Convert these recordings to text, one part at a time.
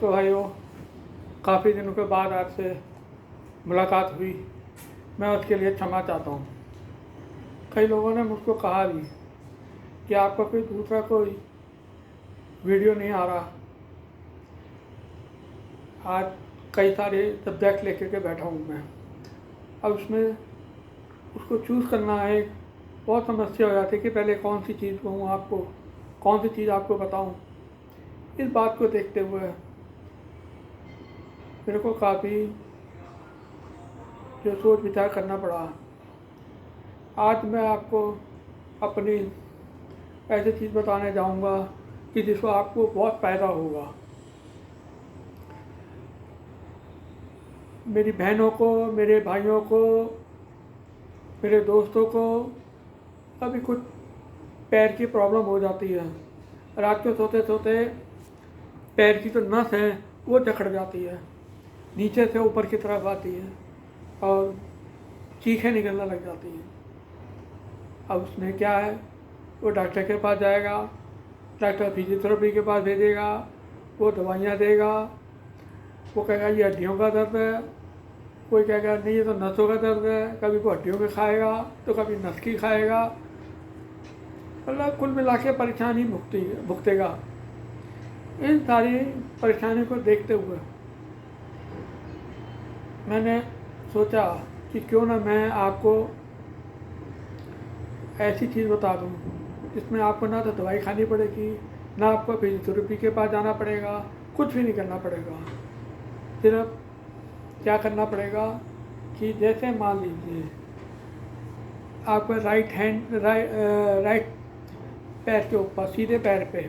तो भाइयों, काफ़ी दिनों के बाद आपसे मुलाकात हुई। मैं उसके लिए क्षमा चाहता हूँ। कई लोगों ने मुझको कहा भी कि आपका कोई दूसरा कोई वीडियो नहीं आ रहा। आज कई सारे सब्जेक्ट लेकर के बैठा हूँ मैं। अब उसमें उसको चूज़ करना है, बहुत समस्या हो जाती है कि पहले कौन सी चीज़ कहूँ आपको, कौन सी चीज़ आपको बताऊँ। इस बात को देखते हुए मेरे को काफ़ी जो सोच विचार करना पड़ा। आज मैं आपको अपनी ऐसी चीज़ बताने जाऊंगा कि जिसको आपको बहुत फ़ायदा होगा। मेरी बहनों को, मेरे भाइयों को, मेरे दोस्तों को कभी कुछ पैर की प्रॉब्लम हो जाती है। रात को सोते सोते पैर की जो नस है वो जकड़ जाती है, नीचे से ऊपर की तरफ आती है और चीखें निकलने लग जाती हैं। अब उसमें क्या है, वो डॉक्टर के पास जाएगा, डॉक्टर फिजियोथेरेपी के पास भेजेगा, वो दवाइयाँ देगा, वो कहेगा ये हड्डियों का दर्द है, कोई कहेगा नहीं ये तो नसों का दर्द है, कभी वो हड्डियों में खाएगा तो कभी नस की खाएगा। मतलब कुल मिला के परेशानी भुगतेगा। इन सारी परेशानी को देखते हुए मैंने सोचा कि क्यों ना मैं आपको ऐसी चीज़ बता दूं जिसमें आपको ना तो दवाई खानी पड़ेगी, ना आपको फिजियोथेरेपी के पास जाना पड़ेगा, कुछ भी नहीं करना पड़ेगा। सिर्फ क्या करना पड़ेगा कि जैसे मान लीजिए आपका राइट पैर के ऊपर, सीधे पैर पे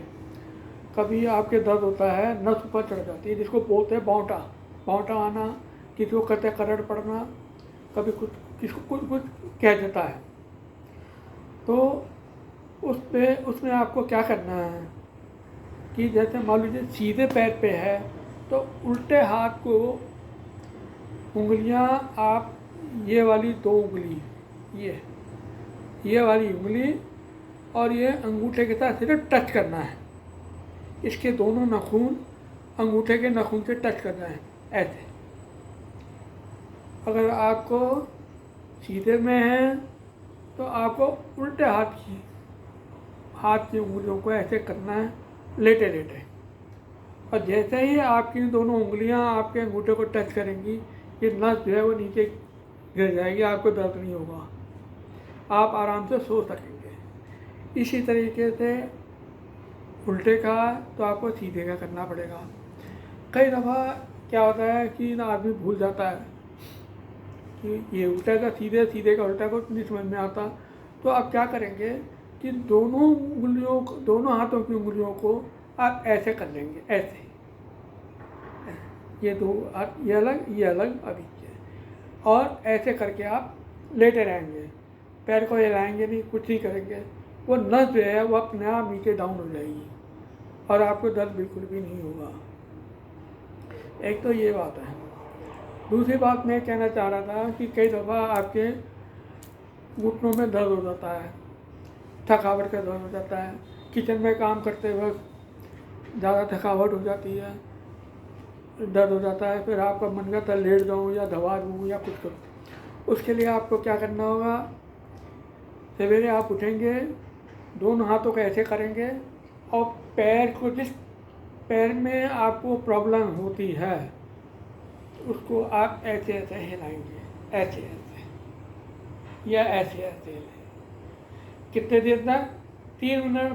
कभी आपके दर्द होता है, नस ऊपर चढ़ जाती है, जिसको बोलते हैं बावटा आना, किसी को कहते हैं करड़ पड़ना, कभी कुछ किसको कुछ कुछ कह देता है। तो उसमें आपको क्या करना है कि जैसे मान लीजिए सीधे पैर पे है तो उल्टे हाथ को उंगलियां आप ये वाली दो उंगली, ये वाली उंगली और ये अंगूठे के साथ सिर्फ टच करना है। इसके दोनों नाखून अंगूठे के नाखून से टच करना है ऐसे। अगर आपको सीधे में है तो आपको उल्टे हाथ की उंगलियों को ऐसे करना है, लेटे लेटे। और जैसे ही आपकी दोनों उंगलियां आपके अंगूठे को टच करेंगी, ये नस जो है वो नीचे गिर जाएगी, आपको दर्द नहीं होगा, आप आराम से सो सकेंगे। इसी तरीके से उल्टे का तो आपको सीधे का करना पड़ेगा। कई दफ़ा क्या होता है कि ना आदमी भूल जाता है कि ये उल्टा का सीधे, सीधे का उल्टा को नहीं समझ में आता। तो आप क्या करेंगे कि दोनों हाथों की उंगलियों को आप ऐसे कर लेंगे, ऐसे, ये दो हाथ ये अलग अभी और ऐसे करके आप लेटे रहेंगे, पैर को हिलाएंगे नहीं, कुछ नहीं करेंगे। वो नस जो है वो अपने आप नीचे डाउन हो जाएगी और आपको दर्द बिल्कुल भी नहीं होगा। एक तो ये बात है। दूसरी बात मैं कहना चाह रहा था कि कई दफ़ा आपके घुटनों में दर्द हो जाता है, थकावट का दर्द हो जाता है, किचन में काम करते वक्त ज़्यादा थकावट हो जाती है, दर्द हो जाता है, फिर आपका मन करता है लेट जाऊँ या दवा दूँ या कुछ करूँ। उसके लिए आपको क्या करना होगा, सवेरे आप उठेंगे, दोनों हाथों को ऐसे करेंगे और पैर को, जिस पैर में आपको प्रॉब्लम होती है उसको आप ऐसे ऐसे हिलाएंगे, ऐसे ऐसे या ऐसे ऐसे। कितने देर तक? 3 मिनट,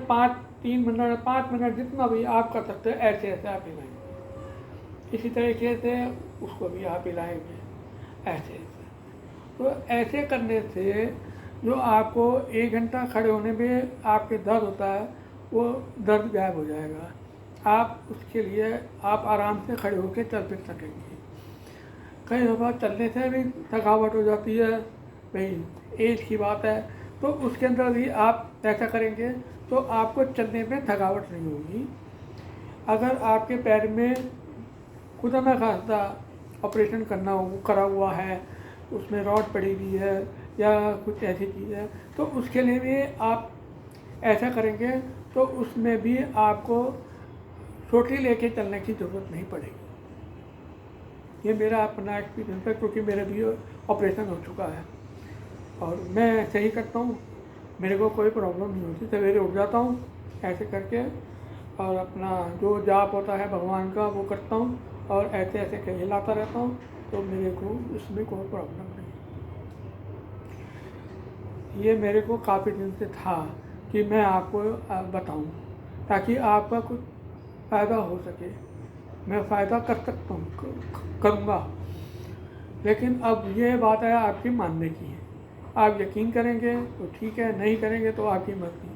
5 मिनट जितना भी आप कर सकते हैं, ऐसे ऐसे आप हिलाएंगे। इसी तरीके से उसको भी आप हिलाएंगे, ऐसे ऐसे। तो ऐसे करने से जो आपको 1 घंटा खड़े होने में आपके दर्द होता है वो दर्द गायब हो जाएगा। आप उसके लिए आप आराम से खड़े होकर चल फिर सकेंगे। कई दफ़ा चलने से भी थकावट हो जाती है, भाई एज की बात है, तो उसके अंदर भी आप ऐसा करेंगे तो आपको चलने में थकावट नहीं होगी। अगर आपके पैर में खुदा न खास्ता ऑपरेशन करा हुआ है, उसमें रॉड पड़ी हुई है या कुछ ऐसी चीज़ है, तो उसके लिए भी आप ऐसा करेंगे तो उसमें भी आपको सोटी लेके चलने की ज़रूरत नहीं पड़ेगी। ये मेरा अपना एक्सपीरियंस है, क्योंकि मेरा भी ऑपरेशन हो चुका है और मैं ऐसे ही करता हूँ, मेरे को कोई प्रॉब्लम नहीं होती। सवेरे उठ जाता हूँ ऐसे करके और अपना जो जाप होता है भगवान का वो करता हूँ और ऐसे ऐसे कहलाता रहता हूँ, तो मेरे को इसमें कोई प्रॉब्लम नहीं। ये मेरे को काफ़ी दिन से था कि मैं आपको बताऊं ताकि आपका कुछ फ़ायदा हो सके। मैं फ़ायदा कर सकता हूँ, करूँगा, लेकिन अब ये बात है आपकी मानने की है। आप यकीन करेंगे तो ठीक है, नहीं करेंगे तो आपकी मर्ज़ी।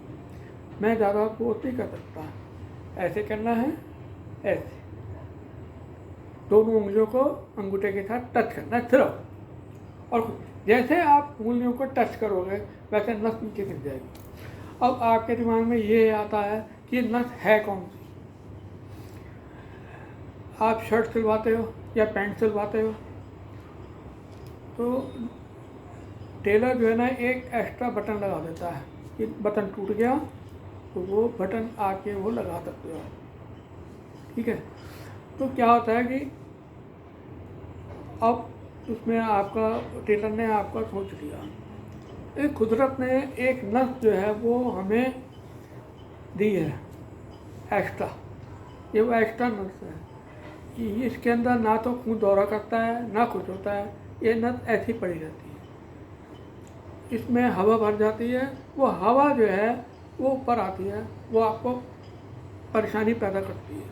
मैं ज़्यादा फोर्स नहीं कर सकता। ऐसे करना है, ऐसे दोनों उंगलियों को अंगूठे के साथ टच करना है सिर्फ, और जैसे आप उंगलियों को टच करोगे वैसे नस नीचे गिर जाएगी। अब आपके दिमाग में ये आता है कि नस है कौन सी। आप शर्ट सिलवाते हो या पैंट सिलवाते हो तो टेलर जो है ना एक एक्स्ट्रा बटन लगा देता है कि बटन टूट गया तो वो बटन आके वो लगा सकते हो, ठीक है। तो क्या होता है कि अब उसमें आपका टेलर ने आपका सोच लिया, एक कुदरत ने एक नस जो है वो हमें दी है एक्स्ट्रा। ये वो एक्स्ट्रा नस है कि इसके अंदर ना तो खून दौरा करता है ना कुछ होता है, ये नस ऐसी पड़ी रहती है। इसमें हवा भर जाती है, वो हवा जो है वो ऊपर आती है, वो आपको परेशानी पैदा करती है,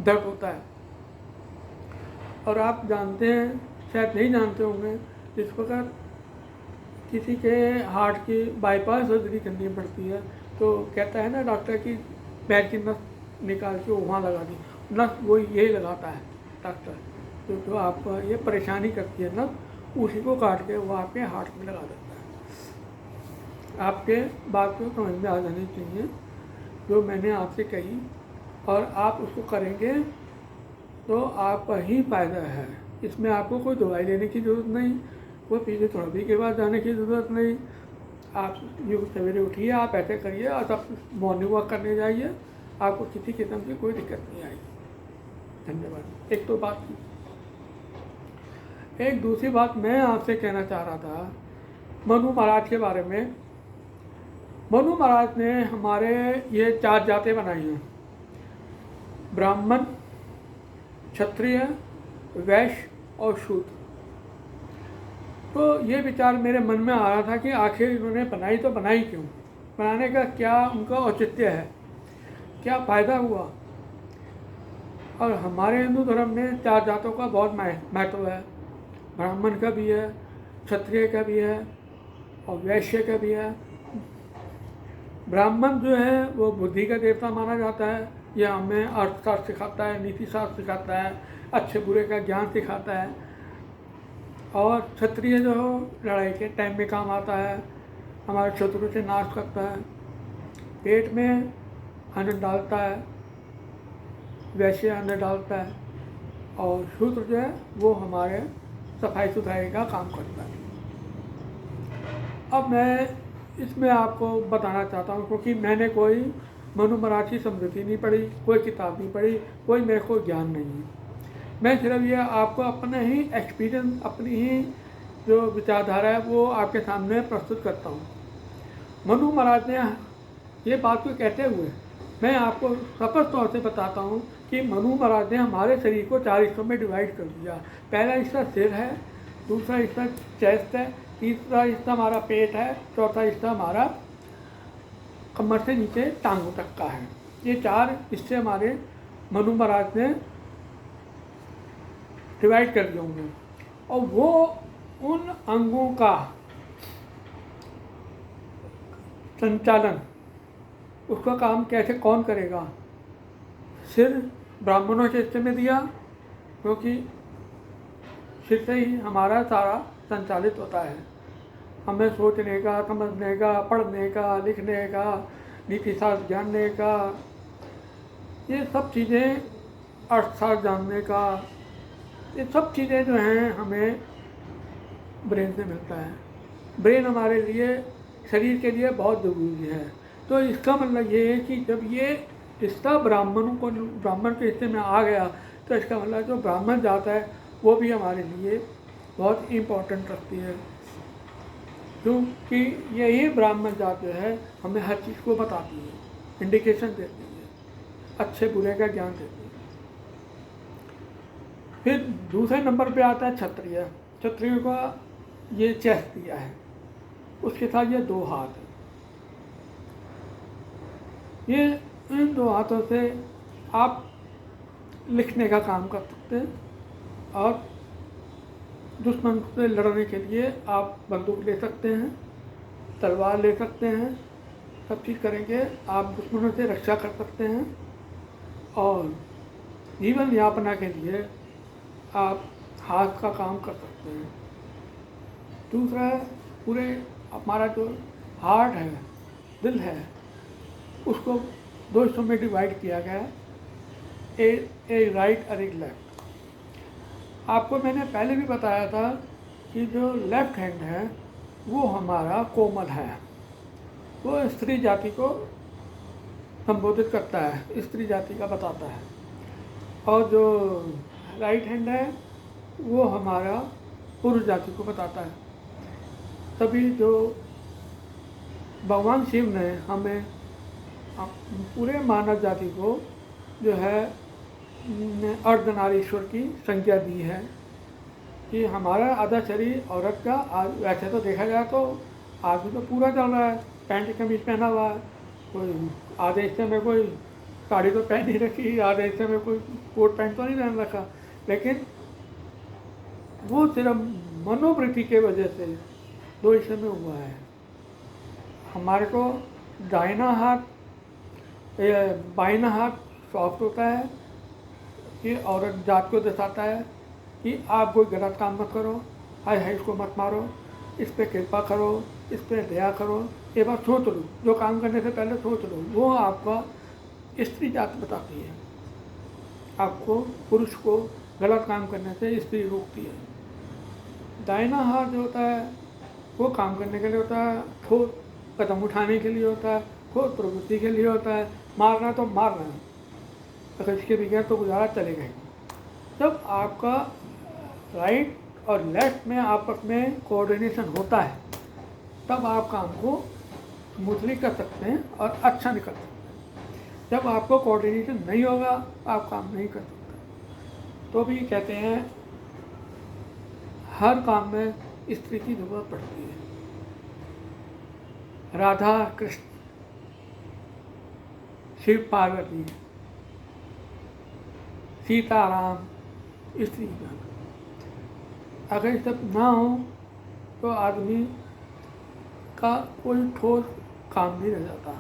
दर्द होता है। और आप जानते हैं, शायद नहीं जानते होंगे, जिस प्रकार किसी के हार्ट की बाईपास सर्जरी करनी पड़ती है तो कहता है ना डॉक्टर कि पैर की नस निकाल के वहाँ लगा दी, नस वो यही लगाता है डॉक्टर। तो आपको ये परेशानी करती है नस, उसी को काट के वो आपके हार्ट में लगा देता है। आपके बात को समझ में आ जानी चाहिए जो मैंने आपसे कही, और आप उसको करेंगे तो आपका ही फायदा है। इसमें आपको कोई दवाई लेने की ज़रूरत नहीं, कोई फिजियोथेरेपी के बाद जाने की ज़रूरत नहीं। आप यूँ सवेरे उठिए, आप ऐसे करिए और आप मॉर्निंग वॉक करने जाइए, आपको किसी किस्म की कोई दिक्कत नहीं आएगी। धन्यवाद। एक तो बात की, एक दूसरी बात मैं आपसे कहना चाह रहा था मनु महाराज के बारे में। मनु महाराज ने हमारे ये 4 जातें बनाई हैं, ब्राह्मण, क्षत्रिय, वैश्य और शूद्र। तो ये विचार मेरे मन में आ रहा था कि आखिर इन्होंने बनाई तो बनाई क्यों, बनाने का क्या उनका औचित्य है, क्या फ़ायदा हुआ। और हमारे हिंदू धर्म में 4 जातों का बहुत महत्व है, ब्राह्मण का भी है, क्षत्रिय का भी है और वैश्य का भी है। ब्राह्मण जो है वो बुद्धि का देवता माना जाता है, यह हमें अर्थशास्त्र सिखाता है, नीति शास्त्र सिखाता है, अच्छे बुरे का ज्ञान सिखाता है। और क्षत्रिय जो हो लड़ाई के टाइम में काम आता है, हमारे शत्रु से नाश करता है, पेट में अन्न डालता है, वैश्य अन्न डालता है। और शूद्र जो है वो हमारे सफाई सुथराई का काम करता है। अब मैं इसमें आपको बताना चाहता हूँ, क्योंकि मैंने कोई मनु महाराज की स्मृति नहीं पढ़ी, कोई किताब नहीं पढ़ी, कोई मेरे को ज्ञान नहीं है। मैं सिर्फ ये आपको अपना ही एक्सपीरियंस, अपनी ही जो विचारधारा है वो आपके सामने प्रस्तुत करता हूँ। मनु महाराज ने ये बात को कहते हुए मैं आपको स्पष्ट तौर से बताता हूँ कि मनु महाराज ने हमारे शरीर को 4 हिस्सों में डिवाइड कर दिया। पहला हिस्सा सिर है, दूसरा हिस्सा चेस्ट है, तीसरा हिस्सा हमारा पेट है, चौथा हिस्सा हमारा कमर से नीचे टांगों तक का है। ये 4 हिस्से हमारे मनु महाराज ने डिवाइड कर दिए होंगे। और वो उन अंगों का संचालन, उसका काम कैसे कौन करेगा। सिर ब्राह्मणों के हिस्से में दिया, क्योंकि सिर से ही हमारा सारा संचालित होता है, हमें सोचने का, समझने का, पढ़ने का, लिखने का, नीति शास्त्र जानने का, ये सब चीज़ें, अर्थशास्त्र जानने का, ये सब चीज़ें जो हैं हमें ब्रेन से मिलता है। ब्रेन हमारे लिए, शरीर के लिए बहुत ज़रूरी है। तो इसका मतलब ये है कि जब ये हिस्सा ब्राह्मण के हिस्से में आ गया तो इसका मतलब जो ब्राह्मण जात है वो भी हमारे लिए बहुत इम्पोर्टेंट रखती है, क्योंकि यही ब्राह्मण जात जो है हमें हर चीज़ को बताती है, इंडिकेशन देती है, अच्छे बुरे का ज्ञान देती है। फिर दूसरे नंबर पे आता है क्षत्रिय। क्षत्रिय का ये चेस्ट दिया है, उसके साथ ये 2 हाथ है। ये इन 2 हाथों से आप लिखने का काम कर सकते हैं और दुश्मन से लड़ने के लिए आप बंदूक ले सकते हैं, तलवार ले सकते हैं, सब चीज़ करेंगे। आप दुश्मनों से रक्षा कर सकते हैं और जीवन यापना के लिए आप हाथ का काम कर सकते हैं। दूसरा है पूरे हमारा जो हार्ट है, दिल है, उसको 2 हिस्सों में डिवाइड किया गया है, एक राइट और एक लेफ्ट। आपको मैंने पहले भी बताया था कि जो लेफ्ट हैंड है वो हमारा कोमल है, वो स्त्री जाति को संबोधित करता है, स्त्री जाति का बताता है। और जो राइट हैंड है वो हमारा पुरुष जाति को बताता है। तभी जो भगवान शिव ने हमें पूरे मानव जाति को जो है अर्धनारीश्वर की संज्ञा दी है कि हमारा आधा शरीर औरत का, वैसे तो देखा जाए तो आदमी तो पूरा चल रहा है, पैंट कमीज पहना हुआ है, कोई आधे हिस्से में कोई साड़ी तो पहन ही रखी, आधे हिस्से में कोई कोट पैंट तो नहीं पहन रखा, लेकिन वो सिर्फ मनोवृत्ति के वजह से 2 हिस्से में हुआ है। हमारे को दाहिना हाथ बाइना हाथ सॉफ्ट होता है कि औरत जात को दर्शाता है कि आप कोई गलत काम मत करो, हाय हाय इसको मत मारो, इस पर कृपा करो, इस पर दया करो, एक बार सोच लो, जो काम करने से पहले सोच लो। वो आपका स्त्री जात बताती है, आपको पुरुष को गलत काम करने से स्त्री रोकती है। दाहिना हाथ जो होता है वो काम करने के लिए होता है, ठोस कदम उठाने के लिए होता है, ठोस प्रवृत्ति के लिए होता है, मारना तो मारना है, अगर इसके बगैर तो गुजारा चलेगा ही। जब आपका राइट और लेफ्ट में आपस में कोऑर्डिनेशन होता है तब आप काम को स्मूथली कर सकते हैं और अच्छा निकल सकते हैं। जब आपको कोऑर्डिनेशन नहीं होगा आप काम नहीं कर सकते। तो भी कहते हैं हर काम में स्त्री की जरूरत पड़ती है। राधा कृष्ण, शिव पार्वती, सीताराम, स्त्री का अगर ये सब ना हो तो आदमी का कोई ठोस काम नहीं रह जाता।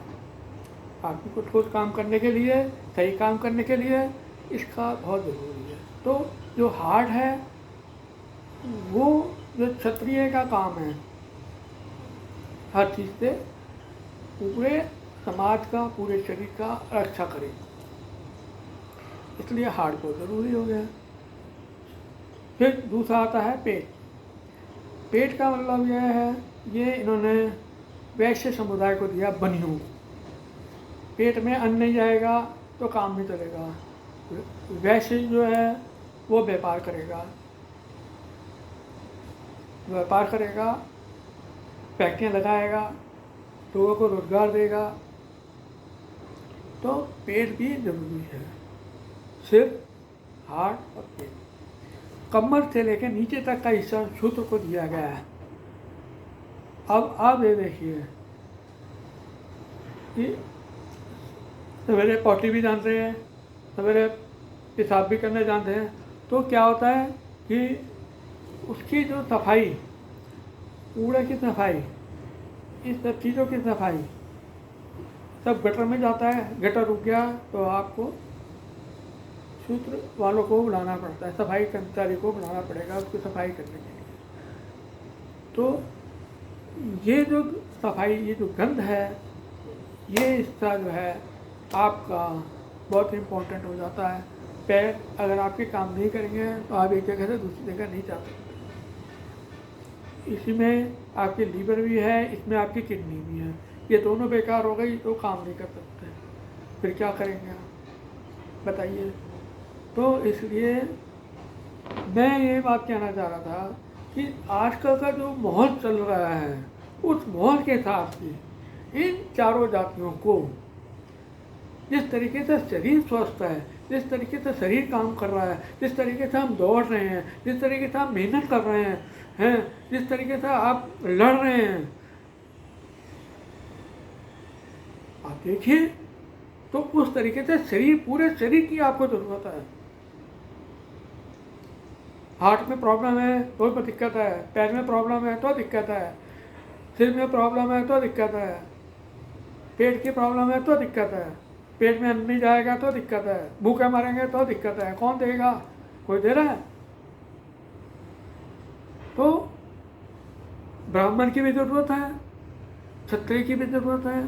आदमी को ठोस काम करने के लिए, सही काम करने के लिए इसका बहुत ज़रूरी है। तो जो हार्ट है वो जो क्षत्रिय का काम है, हर चीज़ से पूरे समाज का, पूरे शरीर का रक्षा करे, इसलिए हार्ट बहुत ज़रूरी हो गया। फिर दूसरा आता है पेट। पेट का मतलब यह है, ये इन्होंने वैश्य समुदाय को दिया, बनियों। पेट में अन्न नहीं जाएगा तो काम नहीं चलेगा। वैश्य जो है वो व्यापार करेगा, फैक्ट्रियाँ लगाएगा, लोगों को रोजगार देगा। तो पेट भी जरूरी है। सिर, हार्ट और पेट, कमर से लेकर नीचे तक का हिस्सा शूद्र को दिया गया है। अब आप ये देखिए कि सवेरे पॉटी भी जानते हैं, सवेरे पेशाब भी करने जानते हैं, तो क्या होता है कि उसकी जो सफाई, कूड़े की सफाई, इस सब चीज़ों की सफाई सब गटर में जाता है। गटर रुक गया तो आपको सूत्र वालों को बुलाना पड़ता है, सफाई कर्मचारी को बुलाना पड़ेगा उसकी सफाई करने के लिए। तो ये जो सफाई, ये जो गंध है, ये हिस्सा जो है आपका बहुत इम्पोर्टेंट हो जाता है। पैर अगर आपके काम नहीं करेंगे तो आप एक जगह से दूसरी जगह नहीं जा सकते। इसी में आपके लीवर भी है, इसमें आपकी किडनी भी है, ये दोनों बेकार हो गई तो काम नहीं कर सकते। फिर क्या करेंगे आप बताइए। तो इसलिए मैं ये बात कहना चाह रहा था कि आजकल का जो माहौल चल रहा है उस माहौल के हिसाब से इन चारों जातियों को जिस तरीके से शरीर स्वस्थ है, जिस तरीके से शरीर काम कर रहा है, जिस तरीके से हम दौड़ रहे हैं, जिस तरीके से हम मेहनत कर रहे हैं, जिस तरीके से आप लड़ रहे हैं, आप देखिए तो उस तरीके से शरीर, पूरे शरीर की आपको ज़रूरत है। हार्ट में प्रॉब्लम है तो दिक्कत है, पैर में प्रॉब्लम है तो दिक्कत है, सिर में प्रॉब्लम है तो दिक्कत है, पेट की प्रॉब्लम है तो दिक्कत है, पेट में अन्न नहीं जाएगा तो दिक्कत है, भूखे मरेंगे तो दिक्कत है। कौन देगा? कोई दे रहा है? तो ब्राह्मण की भी ज़रूरत है, क्षत्रिय की भी ज़रूरत है,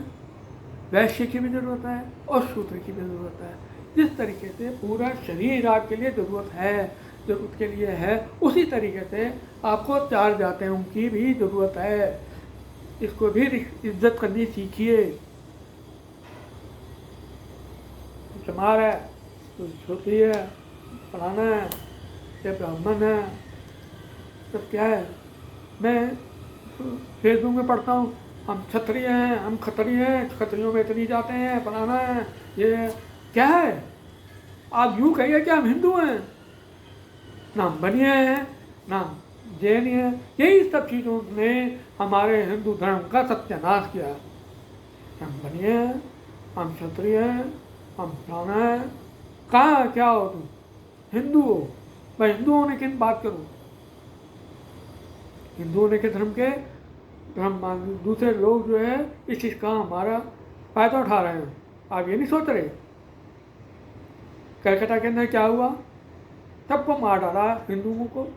वैश्य की भी ज़रूरत है और शूद्र की भी ज़रूरत है। जिस तरीके से पूरा शरीर आपके लिए ज़रूरत है, ज़रूरत के लिए है, उसी तरीके से आपको चार जातियों की भी ज़रूरत है। इसको भी इज्जत करनी सीखिए। चमार है, तो छोटी है, फलाना है, या ब्राह्मण है, तब क्या है? मैं फेसबुक में पढ़ता हूँ हम क्षत्रिय हैं, हम खत्रिय हैं, खत्रियों में इतनी जाते हैं, फलाना है, ये क्या है? आप यूँ कहिए कि हम हिंदू हैं, ना हम बनिए हैं, ना जैन हैं। यही सब चीज़ों ने हमारे हिंदू धर्म का सत्यानाश किया। हम बनिए हैं, हम क्षत्रिय हैं, हम फलाना है। कहाँ क्या हो तुम? हिंदू हो? मैं हिंदू होने की बात करूँ? हिंदू होने के धर्म के दूसरे लोग जो है इस चीज़ का हमारा फ़ायदा उठा रहे हैं। आप ये नहीं सोच रहे? कलकत्ता के अंदर क्या हुआ? सबको मार डाला हिंदुओं को।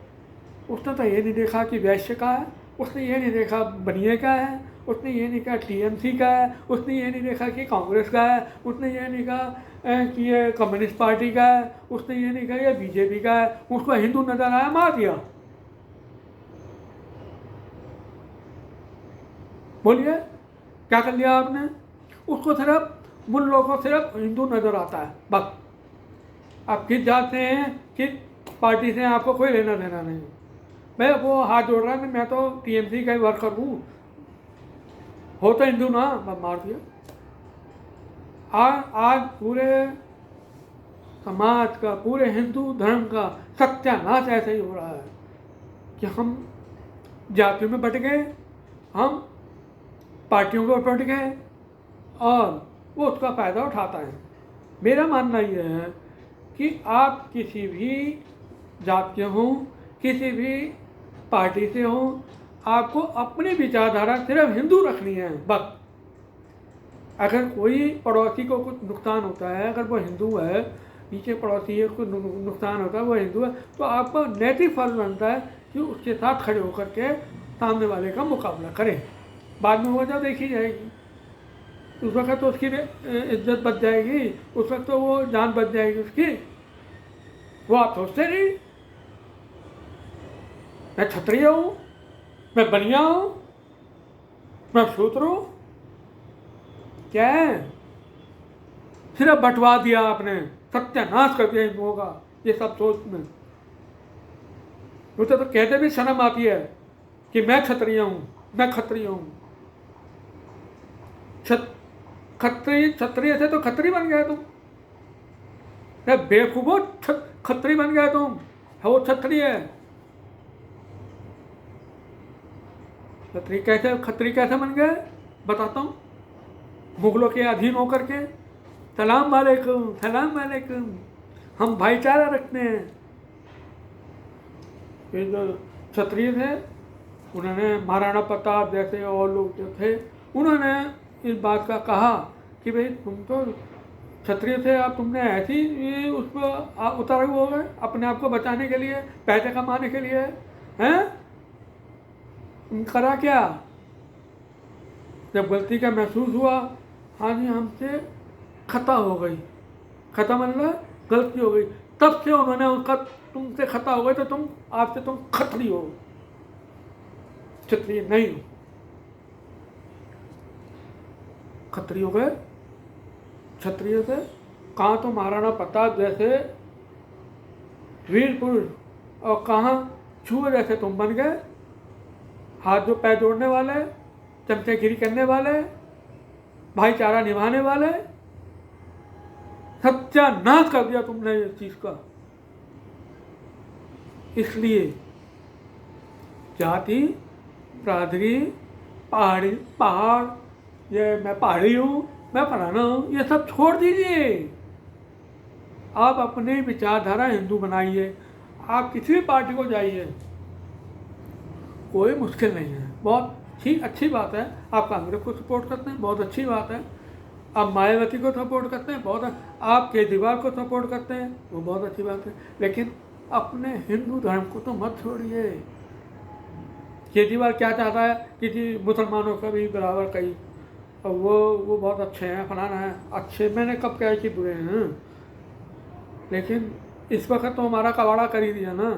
उसने तो ये नहीं देखा कि वैश्य का है, उसने ये नहीं देखा बनिए का है, उसने ये नहीं कहा टीएमसी का है, उसने ये नहीं देखा कि कांग्रेस का है, उसने ये नहीं कहा कि ये कम्युनिस्ट पार्टी का है, उसने ये नहीं कहा ये बीजेपी का है। उसको हिंदू नजर आया, मार दिया। बोलिए क्या कर लिया आपने? उसको सिर्फ उन लोगों को सिर्फ हिंदू नजर आता है बस। आप किस जाते हैं, किस पार्टी से, आपको कोई लेना देना नहीं। मैं वो हाथ जोड़ रहा है, मैं तो टीएमसी का ही वर्कर हूँ, हो तो हिंदू ना, बस मार दिया। आज पूरे समाज का, पूरे हिंदू धर्म का सत्यानाश ऐसे ही हो रहा है कि हम जातियों में बट गए, हम पार्टियों को बट गए और वो उसका फ़ायदा उठाता है। मेरा मानना यह है कि आप किसी भी जात के हों, किसी भी पार्टी से हों, आपको अपनी विचारधारा सिर्फ हिंदू रखनी है बस। अगर कोई पड़ोसी को कुछ नुकसान होता है, अगर वो हिंदू है, नीचे पड़ोसी है उसको नुकसान होता है, वो हिंदू है, तो आपको नैतिक फर्ज बनता है कि उसके साथ खड़े होकर के सामने वाले का मुकाबला करें। बाद में वजह देखी जाएगी, उस वक्त तो उसकी इज्जत बच जाएगी, उस वक्त तो वो जान बच जाएगी उसकी। वो आप सोचते नहीं? मैं क्षत्रिय हूँ, मैं बनिया हूँ, मैं शूद्र हूँ, क्या है? सिर्फ बंटवा दिया आपने, सत्यानाश कर दिया हिंदुओं का ये सब सोच में। मुझे तो कहते भी शर्म आती है कि मैं क्षत्रिय हूँ, मैं खत्रिय हूँ। क्षत्रिय से तो खत्री बन गए तुम, बेवकूफो, खत्री बन गए तुम, वो क्षत्रिय है। खत्री कैसे बन गए बताता हूँ। मुगलों के अधीन होकर के, सलाम वालेकुम, सलाम वालेकुम, हम भाईचारा रखते हैं। ये जो क्षत्रिय थे, उन्होंने महाराणा प्रताप जैसे और लोग जो थे, उन्होंने इस बात का कहा कि भाई तुम तो क्षत्रिय थे, अब तुमने ऐसी उस पर उतारे हुए हो गए अपने आप को बचाने के लिए, पैसे कमाने के लिए, हैं? करा क्या? जब गलती का महसूस हुआ, हाँ जी हमसे खता हो गई, खता मतलब गलती हो गई, तब से उन्होंने उसका, तुमसे खता हो गई तो तुम, आपसे तुम खत्री हो, क्षत्रिय नहीं हो। खत्री हो गए, क्षत्रिय थे, कहाँ तो महाराणा प्रताप जैसे वीर पुरुष, और कहाँ चूहे जैसे तुम बन गए, हाथ जो पैर जोड़ने वाले, चमचेगिरी करने वाले, भाईचारा निभाने वाले। सत्यानाश कर दिया तुमने इस चीज का। इसलिए जाति, बिरादरी, पहाड़, ये मैं पहाड़ी हूँ, मैं फलाना हूँ, ये सब छोड़ दीजिए। आप अपनी विचारधारा हिंदू बनाइए। आप किसी भी पार्टी को जाइए, कोई मुश्किल नहीं है। बहुत अच्छी बात है। आप कांग्रेस को सपोर्ट करते हैं, बहुत अच्छी बात है। आप मायावती को सपोर्ट करते हैं, बहुत। आप केजरीवाल को सपोर्ट करते हैं, वो बहुत अच्छी बात है। लेकिन अपने हिंदू धर्म को तो मत छोड़िए। केजरीवाल क्या चाहता है कि जी मुसलमानों का भी बराबर कहीं, और वो बहुत अच्छे हैं, फलाना है। अच्छे मैंने कब कहा कि बुरे हैं? लेकिन इस वक्त तो हमारा कबाड़ा कर ही दिया ना,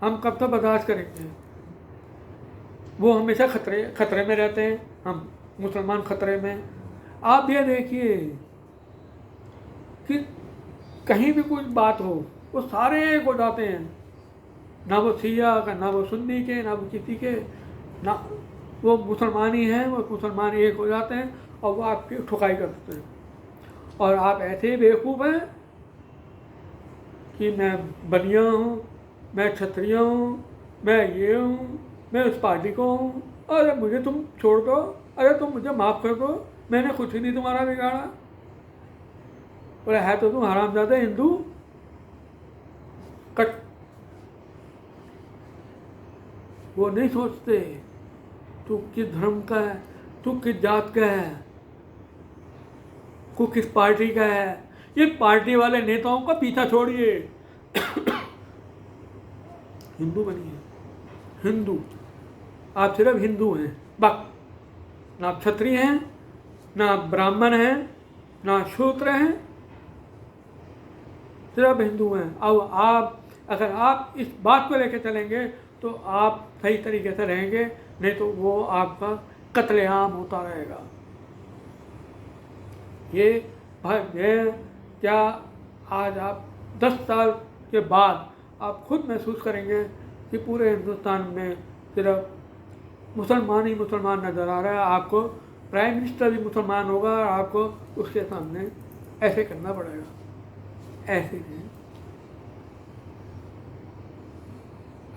हम कब तक बर्दाश्त करेंगे? वो हमेशा खतरे में रहते हैं, हम मुसलमान खतरे में। आप ये देखिए कि कहीं भी कोई बात हो, वो सारे एक हो जाते हैं, ना वो सिया का, ना वो सुन्नी के, ना वो किसी के, ना वो मुसलमान ही हैं, वो मुसलमान एक हो जाते हैं और वो आपकी ठुकाई करते हैं। और आप ऐसे बेवकूफ़ हैं कि मैं बनिया हूँ, मैं क्षत्रिय हूँ, मैं ये हूँ, मैं उस पार्टी को हूँ, अरे मुझे तुम छोड़ दो, अरे तुम मुझे माफ़ कर दो, मैंने कुछ ही नहीं तुम्हारा बिगाड़ा। बोले है तो तुम हरामजादा हिंदू कट। वो नहीं सोचते तू किस धर्म का है, तू किस जात का है, तू किस पार्टी का है। ये पार्टी वाले नेताओं का पीछा छोड़िए, हिंदू बनिए। हिंदू, आप सिर्फ हिंदू हैं बस, ना आप क्षत्रिय हैं, ना ब्राह्मण हैं, ना शूद्र हैं, सिर्फ हिंदू हैं। अब अगर आप इस बात को लेकर चलेंगे तो आप सही तरीके से रहेंगे, नहीं तो वो आपका कत्लेआम होता रहेगा। ये क्या आज आप 10 साल के बाद आप खुद महसूस करेंगे कि पूरे हिंदुस्तान में सिर्फ मुसलमान ही मुसलमान नज़र आ रहा है। आपको प्राइम मिनिस्टर भी मुसलमान होगा और आपको उसके सामने ऐसे करना पड़ेगा, ऐसे नहीं।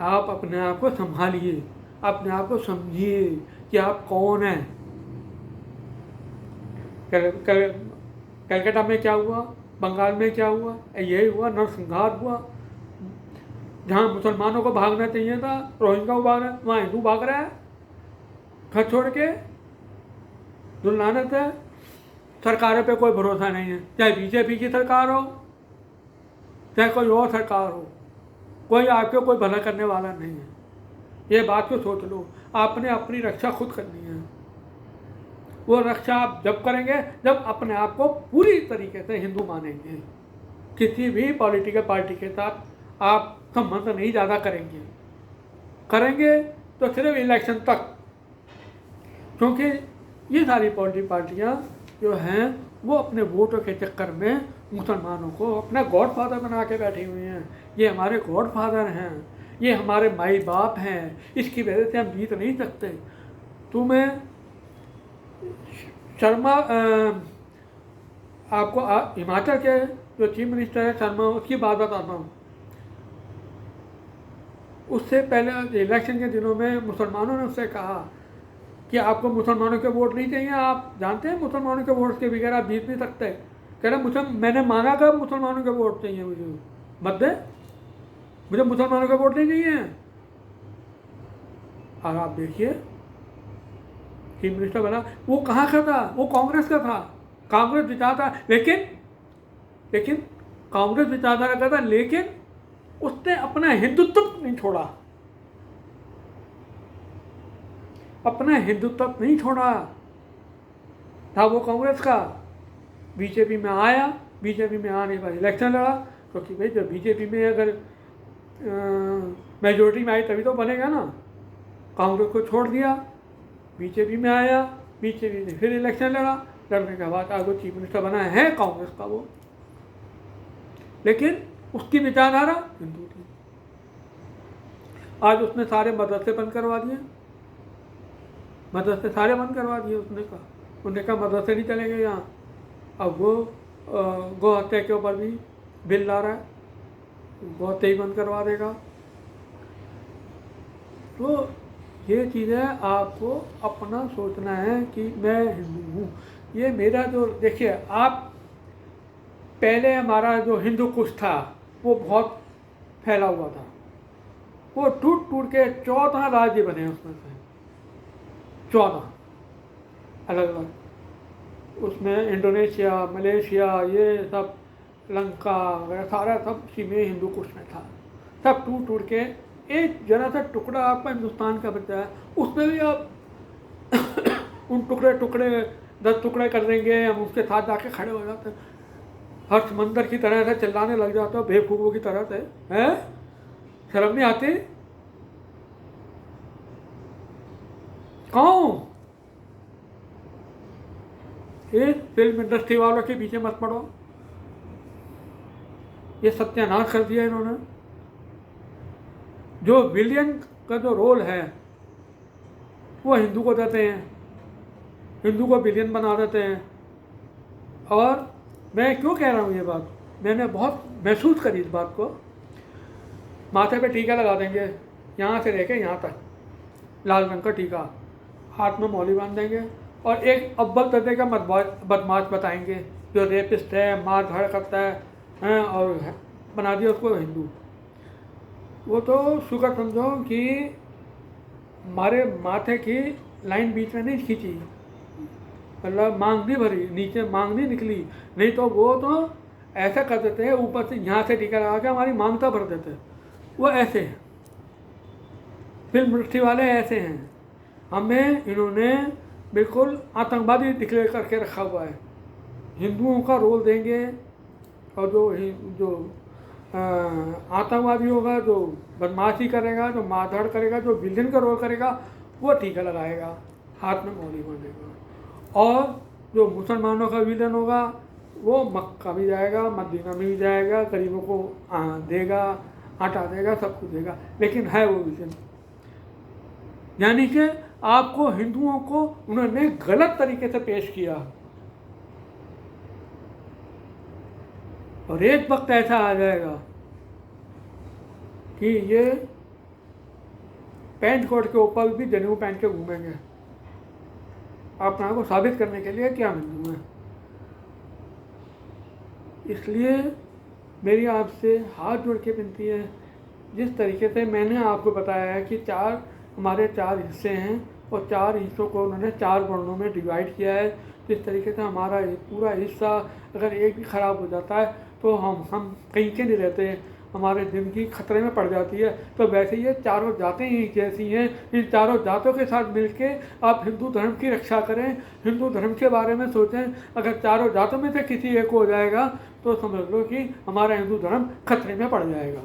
आप अपने आप को संभालिए, अपने आप को समझिए कि आप कौन हैं। कलकत्ता में क्या हुआ, बंगाल में क्या हुआ, यही हुआ, नरसंहार हुआ। जहाँ मुसलमानों को भागना चाहिए था, रोहिंग्या को भागना, वहाँ हिंदू भाग रहा है घर छोड़ के। दुर्लानत है। सरकारों पे कोई भरोसा नहीं है, चाहे बीजेपी की सरकार हो, चाहे कोई और सरकार हो, कोई आपके कोई भला करने वाला नहीं है। ये बात को सोच लो। आपने अपनी रक्षा खुद करनी है। वो रक्षा आप जब करेंगे जब अपने आप को पूरी तरीके से हिंदू मानेंगे। किसी भी पॉलिटिकल पार्टी के साथ आप संबंध नहीं ज़्यादा करेंगे तो सिर्फ इलेक्शन तक। क्योंकि ये सारी पॉलिटिकल पार्टियाँ जो हैं वो अपने वोटों के चक्कर में मुसलमानों को अपना गॉडफादर बना के बैठी हुई हैं। ये हमारे गॉडफादर हैं, ये हमारे माई बाप हैं, इसकी वजह से हम जीत नहीं सकते। तुम्हें शर्मा आपको हिमाचल के जो चीफ मिनिस्टर है शर्मा, उसकी बात बताता हूँ। उससे पहले इलेक्शन के दिनों में मुसलमानों ने उससे कहा कि आपको मुसलमानों के वोट नहीं चाहिए, आप जानते हैं मुसलमानों के वोट के बगैर आप जीत नहीं सकते। कह रहे मैंने माना कब मुसलमानों के वोट चाहिए, मुझे मत दे, मुझे मुसलमानों के वोट नहीं चाहिए। और आप देखिए चीफ मिनिस्टर बना, वो कहाँ का था, वो कांग्रेस का था, कांग्रेस विचारधारा, लेकिन कांग्रेस विचारधारा का था, लेकिन उसने अपना हिंदुत्व नहीं छोड़ा, अपना हिंदुत्व नहीं छोड़ा था वो कांग्रेस का। बीजेपी में आया, बीजेपी में आने के बाद इलेक्शन लड़ा, क्योंकि भाई जब बीजेपी में अगर मेजोरिटी में आई तभी तो बनेगा ना। कांग्रेस को छोड़ दिया, बीजेपी में आया, बीजेपी ने फिर इलेक्शन लड़ा, लड़ने के बाद आज वो चीफ मिनिस्टर बना है कांग्रेस का वो, लेकिन उसकी विचारधारा हिंदू थी। आज उसने सारे मदरसे बंद करवा दिए, मदरसे सारे बंद करवा दिए। उन्होंने कहा मदरसे नहीं चलेंगे यहाँ। अब वो गौ हत्या के ऊपर भी बिल ला रहा है, गौ हत्या ही बंद करवा देगा। तो ये चीज़ें आपको अपना सोचना है कि मैं हिंदू हूँ। ये मेरा जो देखिए आप, पहले हमारा जो हिंदू कुश था वो बहुत फैला हुआ था, वो टूट टूट के 14 राज्य बने, उसमें से 14 अलग अलग। उसमें इंडोनेशिया, मलेशिया, ये सब, लंका वगैरह सारा सब इसी में हिंदू कुश में था। सब टूट टूट के एक जरा सा टुकड़ा आपका हिंदुस्तान का बचा है, उसमें भी आप उन टुकड़े टुकड़े 10 टुकड़े कर देंगे, हम उसके साथ जाके खड़े हो जाते हैं, हर समंदर की तरह से चिल्लाने लग जाते हो बेवकूफ़ों की तरह से। हैं, शर्म नहीं आती? कौन ये फिल्म इंडस्ट्री वालों के पीछे मत पड़ो, ये सत्यानाश कर दिया इन्होंने। जो विलियन का जो रोल है वो हिंदू को देते हैं, हिंदू को विलियन बना देते हैं। और मैं क्यों कह रहा हूँ ये बात, मैंने बहुत महसूस करी इस बात को। माथे पे टीका लगा देंगे, यहाँ से लेके यहाँ तक लाल रंग का टीका, हाथ में मौली बांध देंगे और एक अव्वल दर्जे का बदमाश बताएंगे जो रेपिस्ट है, मार धाड़ करता है, और बना दिया उसको हिंदू। वो तो शुक्र समझो कि हमारे माथे की लाइन बीच में नहीं खींची, मतलब मांग नहीं भरी, नीचे मांग नहीं निकली, नहीं तो वो तो ऐसा कर देते हैं ऊपर से यहाँ से टीका लगा के हमारी मांगता भर देते हैं। वो ऐसे हैं, फिल्म इंडस्ट्री वाले ऐसे हैं। हमें इन्होंने बिल्कुल आतंकवादी डिक्लेयर करके रखा हुआ है। हिंदुओं का रोल देंगे और जो आतंकवादी होगा, जो बदमाशी करेगा, जो मारधाड़ करेगा, जो विलेन का रोल करेगा, वो टीका लगाएगा, हाथ में मौली बांधेगा। और जो मुसलमानों का विलेन होगा वो मक्का भी जाएगा, मदीना में भी जाएगा, गरीबों को देगा, आटा देगा, सब कुछ देगा, लेकिन है वो विलेन। यानी कि आपको हिंदुओं को उन्होंने गलत तरीके से पेश किया। और एक वक्त ऐसा आ जाएगा कि ये पैंट कोट के ऊपर भी जनेऊ पहन के घूमेंगे, अपना को साबित करने के लिए क्या हिंदू है। इसलिए मेरी आपसे हाथ जोड़ के विनती है, जिस तरीके से मैंने आपको बताया है कि हमारे 4 हिस्से हैं और 4 हिस्सों को उन्होंने 4 वर्णों में डिवाइड किया है। जिस तरीके से हमारा पूरा हिस्सा अगर एक भी ख़राब हो जाता है तो हम कहीं के नहीं रहते हैं, हमारे ज़िंदगी खतरे में पड़ जाती है। तो वैसे ये चारों जातें ही जैसी हैं, इन चारों जातों के साथ मिलके आप हिंदू धर्म की रक्षा करें, हिंदू धर्म के बारे में सोचें। अगर चारों जातों में से किसी एक हो जाएगा तो समझ लो कि हमारा हिंदू धर्म खतरे में पड़ जाएगा।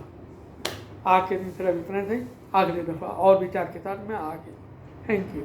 आज के दिन सिर्फ इतना ही, अगली दफ़ा और विचार के साथ मैं आगे। Thank you.